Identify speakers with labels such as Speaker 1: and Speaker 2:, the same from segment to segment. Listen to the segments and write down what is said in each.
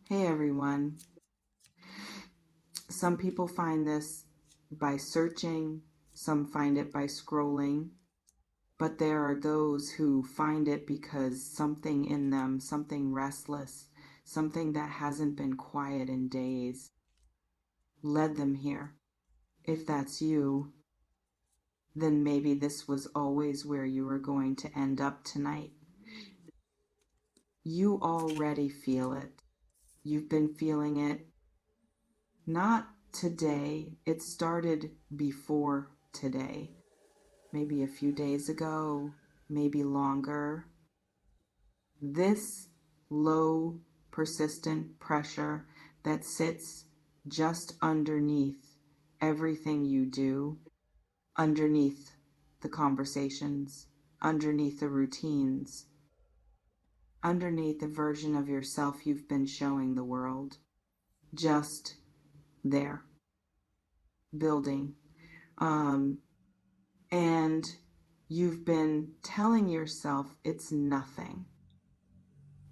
Speaker 1: Hey everyone. Some people find this by searching, some find it by scrolling, but there are those who find it because something in them, something restless, something that hasn't been quiet in days, led them here. If that's you, then maybe this was always where you were going to end up tonight. You already feel it. You've been feeling it. Not today. It started before today. Maybe a few days ago, maybe longer. This low, persistent pressure that sits just underneath everything you do, underneath the conversations, underneath the routines, underneath the version of yourself you've been showing the world. Just there, building. Um, and you've been telling yourself it's nothing,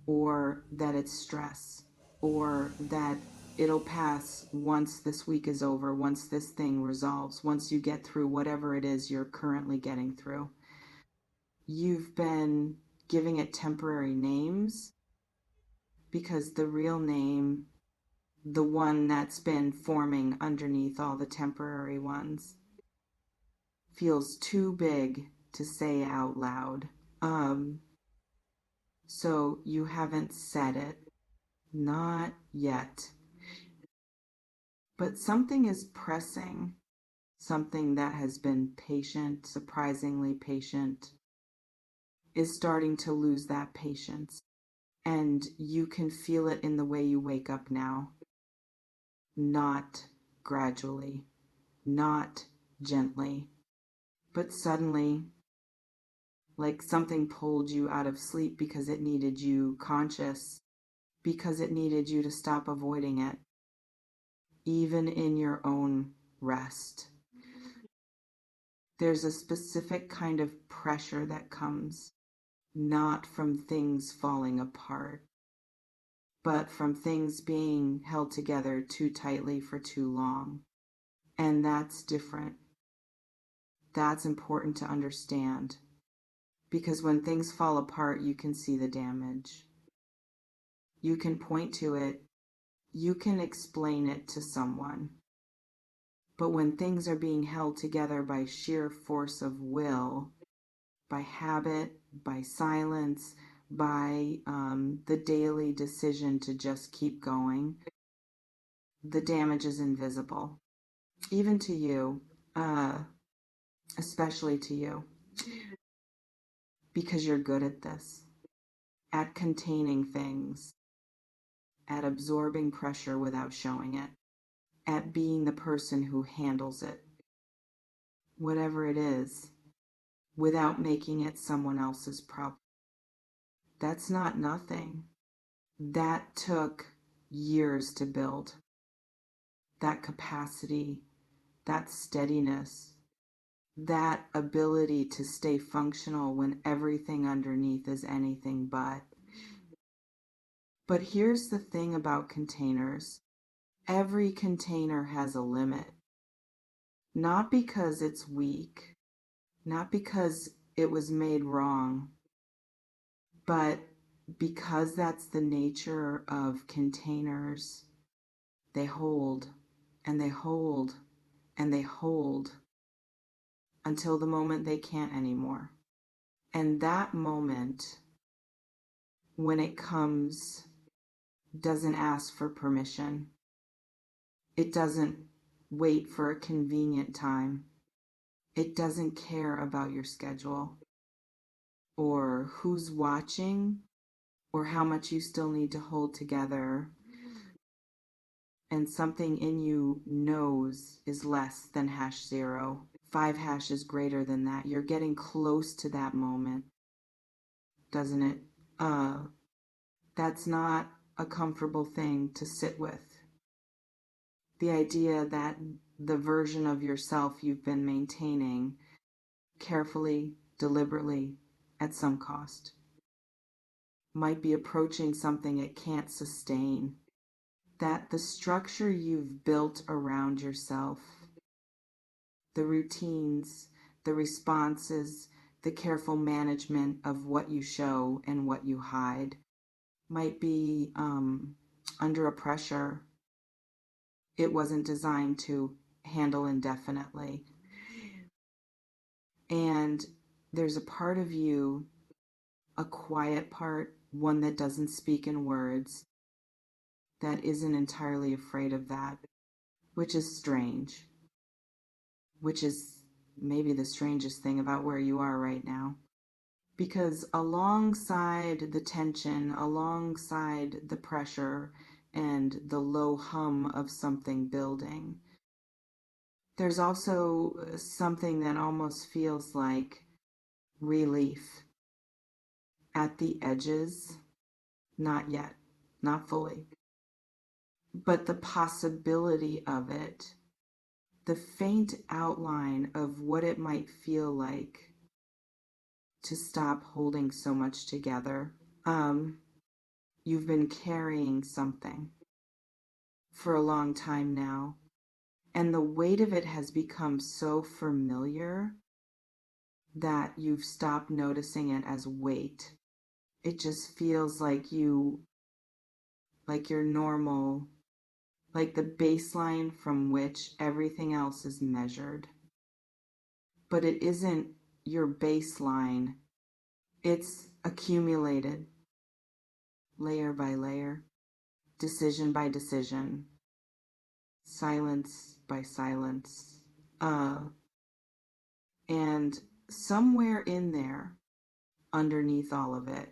Speaker 1: or that it's stress, or that it'll pass once this week is over, once this thing resolves, once you get through whatever it is you're currently getting through. You've been giving it temporary names because the real name, the one that's been forming underneath all the temporary ones, feels too big to say out loud. So you haven't said it, not yet. But something is pressing, something that has been patient, surprisingly patient, is starting to lose that patience. And you can feel it in the way you wake up now. Not gradually, not gently, but suddenly, like something pulled you out of sleep because it needed you conscious, because it needed you to stop avoiding it, even in your own rest. There's a specific kind of pressure that comes not from things falling apart, but from things being held together too tightly for too long. And that's different. That's important to understand, because when things fall apart, you can see the damage. You can point to it. You can explain it to someone. But when things are being held together by sheer force of will, by habit, by silence, by the daily decision to just keep going, the damage is invisible, even to you, uh, especially to you, because you're good at this, at containing things, at absorbing pressure without showing it, at being the person who handles it, whatever it is, without making it someone else's problem. That's not nothing. That took years to build. That capacity, that steadiness, that ability to stay functional when everything underneath is anything but. But here's the thing about containers. Every container has a limit. Not because it's weak, not because it was made wrong, but because that's the nature of containers. They hold and they hold and they hold until the moment they can't anymore. And that moment, when it comes, doesn't ask for permission. It doesn't wait for a convenient time. It doesn't care about your schedule or who's watching or how much you still need to hold together. And something in you knows is less than #0. 5 hash is greater than that. You're getting close to that moment, doesn't it? That's not a comfortable thing to sit with. The idea that the version of yourself you've been maintaining carefully, deliberately, at some cost, might be approaching something it can't sustain. that the structure you've built around yourself, the routines, the responses, the careful management of what you show and what you hide might be under a pressure it wasn't designed to handle indefinitely. And there's a part of you, a quiet part, one that doesn't speak in words, that isn't entirely afraid of that, which is strange, which is maybe the strangest thing about where you are right now. Because alongside the tension, alongside the pressure and the low hum of something building, there's also something that almost feels like relief at the edges. Not yet, not fully, but the possibility of it, the faint outline of what it might feel like to stop holding so much together. You've been carrying something for a long time now, and the weight of it has become so familiar that you've stopped noticing it as weight. It just feels like like your normal, like the baseline from which everything else is measured. But it isn't your baseline, it's accumulated layer by layer, decision by decision, silence by silence. And somewhere in there, underneath all of it,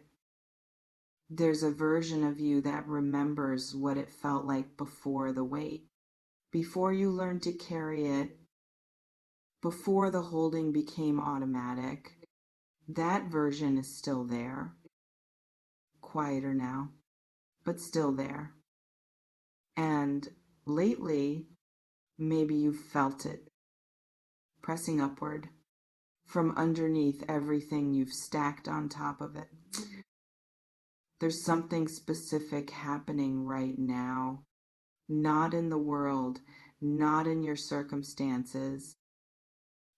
Speaker 1: there's a version of you that remembers what it felt like before the weight, before you learned to carry it, before the holding became automatic. That version is still there, quieter now, but still there. And lately, maybe you've felt it pressing upward from underneath everything you've stacked on top of it. There's something specific happening right now, not in the world, not in your circumstances,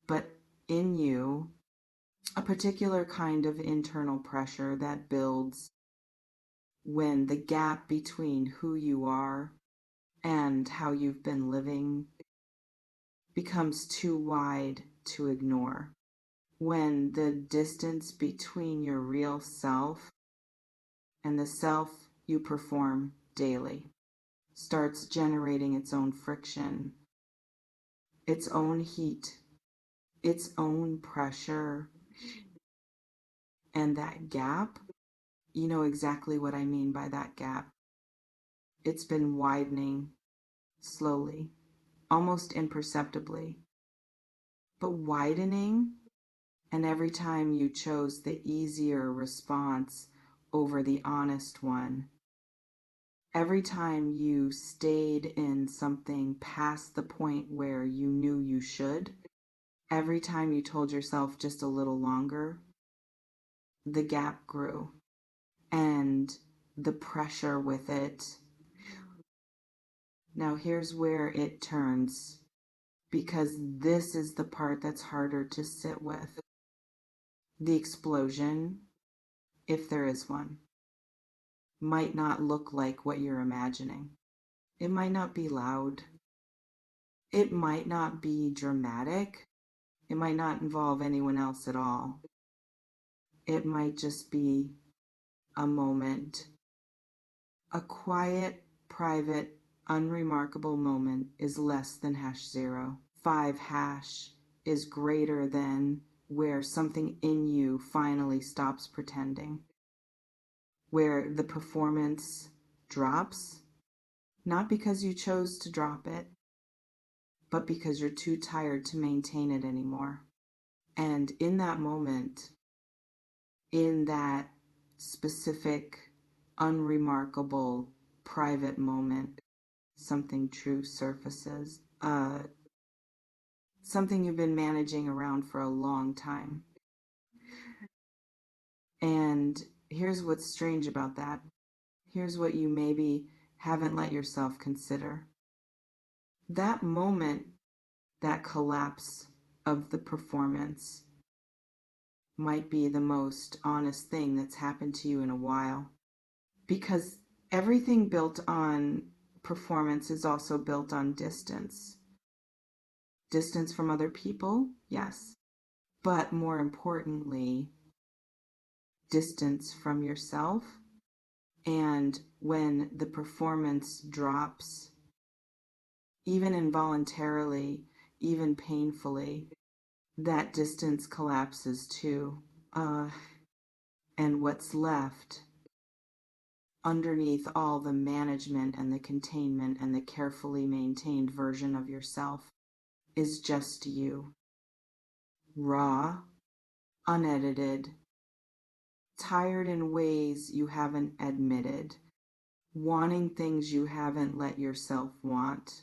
Speaker 1: but in you, a particular kind of internal pressure that builds when the gap between who you are and how you've been living becomes too wide to ignore. When the distance between your real self and the self you perform daily starts generating its own friction, its own heat, its own pressure. And that gap, you know exactly what I mean by that gap. It's been widening slowly, almost imperceptibly, but widening. And every time you chose the easier response over the honest one, every time you stayed in something past the point where you knew you should, every time you told yourself just a little longer, the gap grew. And the pressure with it. Now here's where it turns, because this is the part that's harder to sit with. The explosion, if there is one, might not look like what you're imagining. It might not be loud. It might not be dramatic. It might not involve anyone else at all. It might just be a moment. A quiet, private, unremarkable moment is less than #0. 5# is greater than where something in you finally stops pretending, where the performance drops, not because you chose to drop it, but because you're too tired to maintain it anymore. And in that moment, in that specific, unremarkable, private moment, something true surfaces. Something you've been managing around for a long time. And here's what's strange about that. Here's what you maybe haven't let yourself consider. That moment, that collapse of the performance, might be the most honest thing that's happened to you in a while. Because everything built on performance is also built on distance. Distance from other people, yes. But more importantly, distance from yourself. And when the performance drops, even involuntarily, even painfully, that distance collapses too. And what's left underneath all the management and the containment and the carefully maintained version of yourself is just you. Raw, unedited, tired in ways you haven't admitted, wanting things you haven't let yourself want,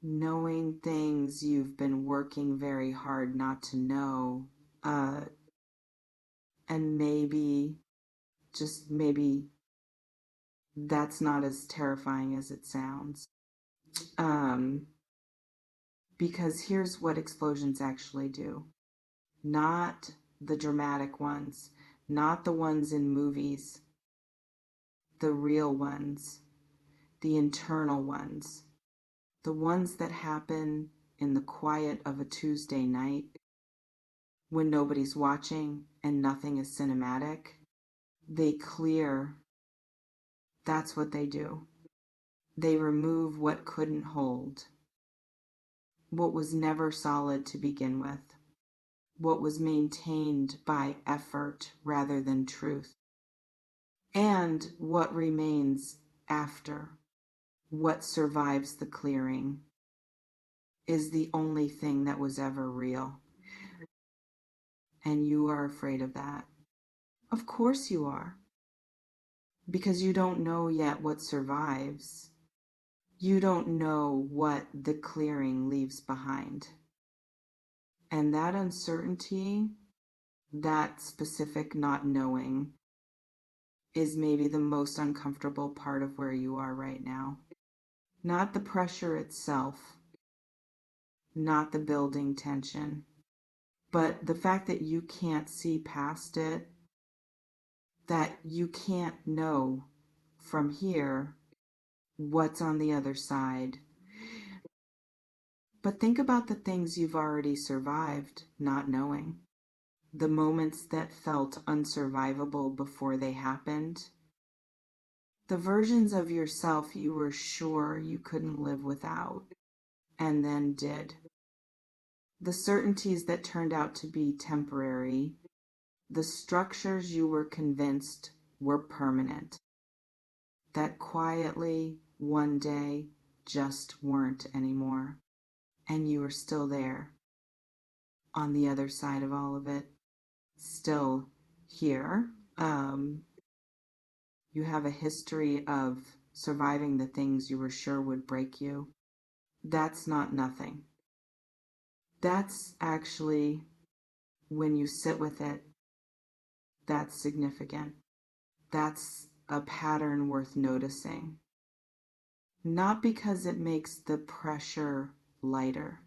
Speaker 1: knowing things you've been working very hard not to know, and maybe, just maybe, that's not as terrifying as it sounds. Because here's what explosions actually do. Not the dramatic ones, not the ones in movies, the real ones, the internal ones, the ones that happen in the quiet of a Tuesday night when nobody's watching and nothing is cinematic. They clear. That's what they do. They remove what couldn't hold, what was never solid to begin with, what was maintained by effort rather than truth, and what remains after, what survives the clearing, is the only thing that was ever real. And you are afraid of that. Of course you are. Because you don't know yet what survives. You don't know what the clearing leaves behind. And that uncertainty, that specific not knowing, is maybe the most uncomfortable part of where you are right now. Not the pressure itself, not the building tension, but the fact that you can't see past it, that you can't know from here what's on the other side. But think about the things you've already survived not knowing. The moments that felt unsurvivable before they happened. The versions of yourself you were sure you couldn't live without, and then did. The certainties that turned out to be temporary. The structures you were convinced were permanent. That quietly, one day, just weren't anymore. And you were still there, on the other side of all of it, still here. You have a history of surviving the things you were sure would break you. That's not nothing. That's actually, when you sit with it, that's significant. That's a pattern worth noticing. Not because it makes the pressure lighter,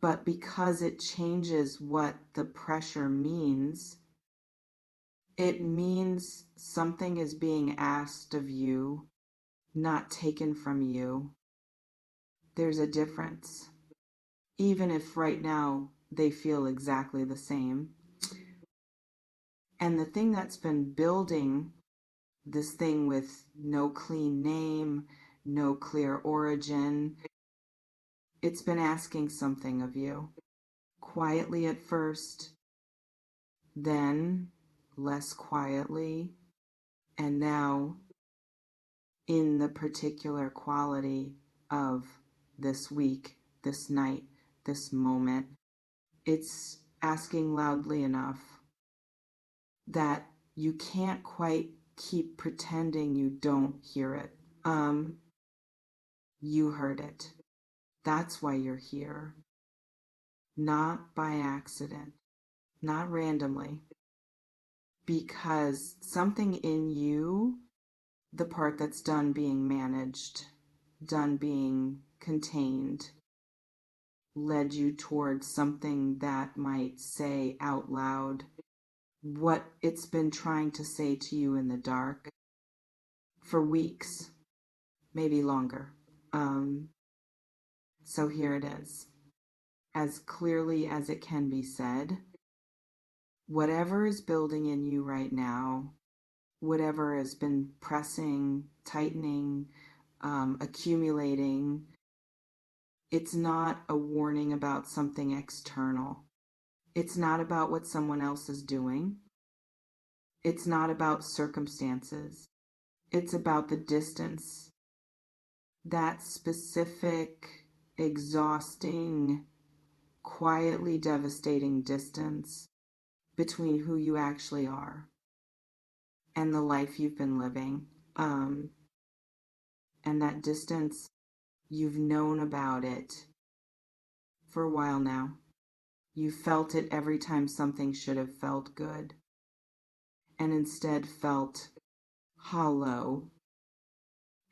Speaker 1: but because it changes what the pressure means. It means something is being asked of you, not taken from you. There's a difference, even if right now they feel exactly the same. And the thing that's been building this thing with no clean name, no clear origin, it's been asking something of you. Quietly at first, then less quietly, and now in the particular quality of this week, this night, this moment, it's asking loudly enough that you can't quite keep pretending you don't hear it. You heard it. That's why you're here. Not by accident, not randomly, because something in you the part that's done being managed, done being contained, led you towards something that might say out loud what it's been trying to say to you in the dark for weeks, maybe longer. So here it is. As clearly as it can be said, whatever is building in you right now, whatever has been pressing, tightening, accumulating, it's not a warning about something external. It's not about what someone else is doing. It's not about circumstances. It's about the distance. That specific, exhausting, quietly devastating distance between who you actually are and the life you've been living. And that distance, you've known about it for a while now. You felt it every time something should have felt good and instead felt hollow.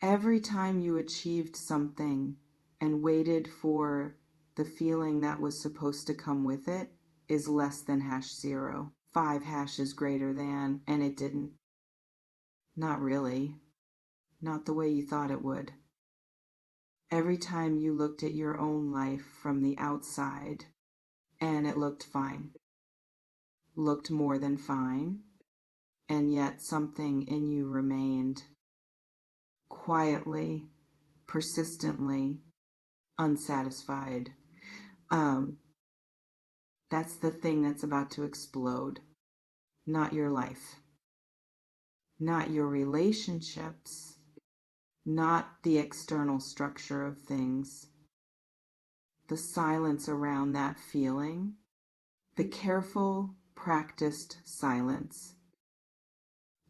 Speaker 1: Every time you achieved something and waited for the feeling that was supposed to come with it is less than #0. 5 hashes greater than, and it didn't. Not really. Not the way you thought it would. Every time you looked at your own life from the outside and it looked fine, looked more than fine, and yet something in you remained quietly, persistently unsatisfied. That's the thing that's about to explode. Not your life, not your relationships, not the external structure of things. The silence around that feeling, the careful, practiced silence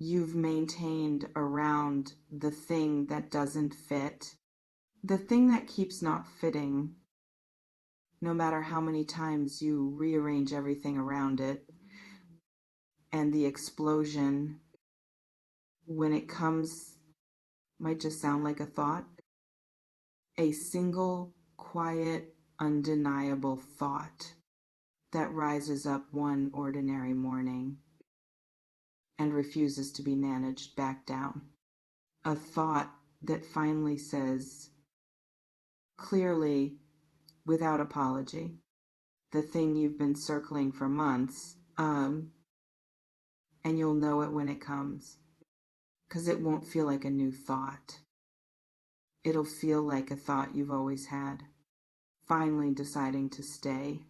Speaker 1: you've maintained around the thing that doesn't fit, the thing that keeps not fitting, no matter how many times you rearrange everything around it, and the explosion, when it comes, might just sound like a thought, a single, quiet, undeniable thought that rises up one ordinary morning and refuses to be managed back down. A thought that finally says, clearly, without apology, the thing you've been circling for months, and you'll know it when it comes, because it won't feel like a new thought. It'll feel like a thought you've always had, finally deciding to stay,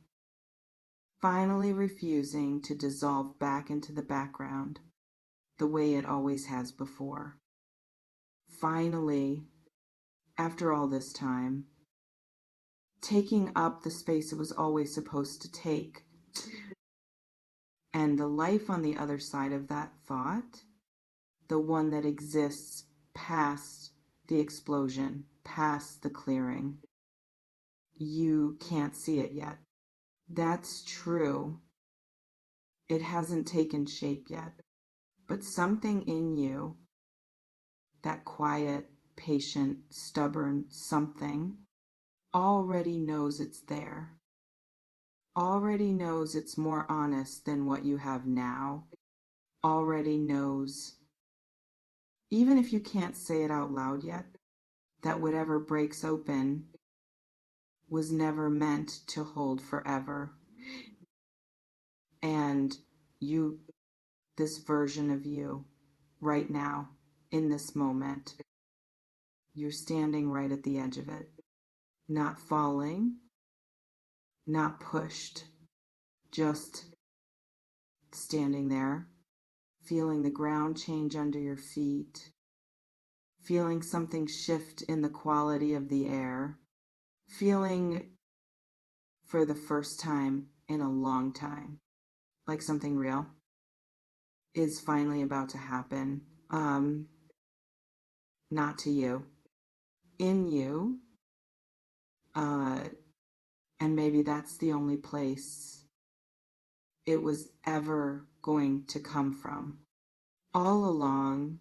Speaker 1: finally refusing to dissolve back into the background the way it always has before. Finally, after all this time, taking up the space it was always supposed to take. And the life on the other side of that thought, the one that exists past the explosion, past the clearing, you can't see it yet. That's true. It hasn't taken shape yet. But something in you, that quiet, patient, stubborn something, already knows it's there. Already knows it's more honest than what you have now. Already knows, even if you can't say it out loud yet, that whatever breaks open was never meant to hold forever. And you, this version of you, right now, in this moment, you're standing right at the edge of it. Not falling, not pushed, just standing there, feeling the ground change under your feet, feeling something shift in the quality of the air, feeling for the first time in a long time like something real is finally about to happen. Not to you, in you, and maybe that's the only place it was ever going to come from. All along,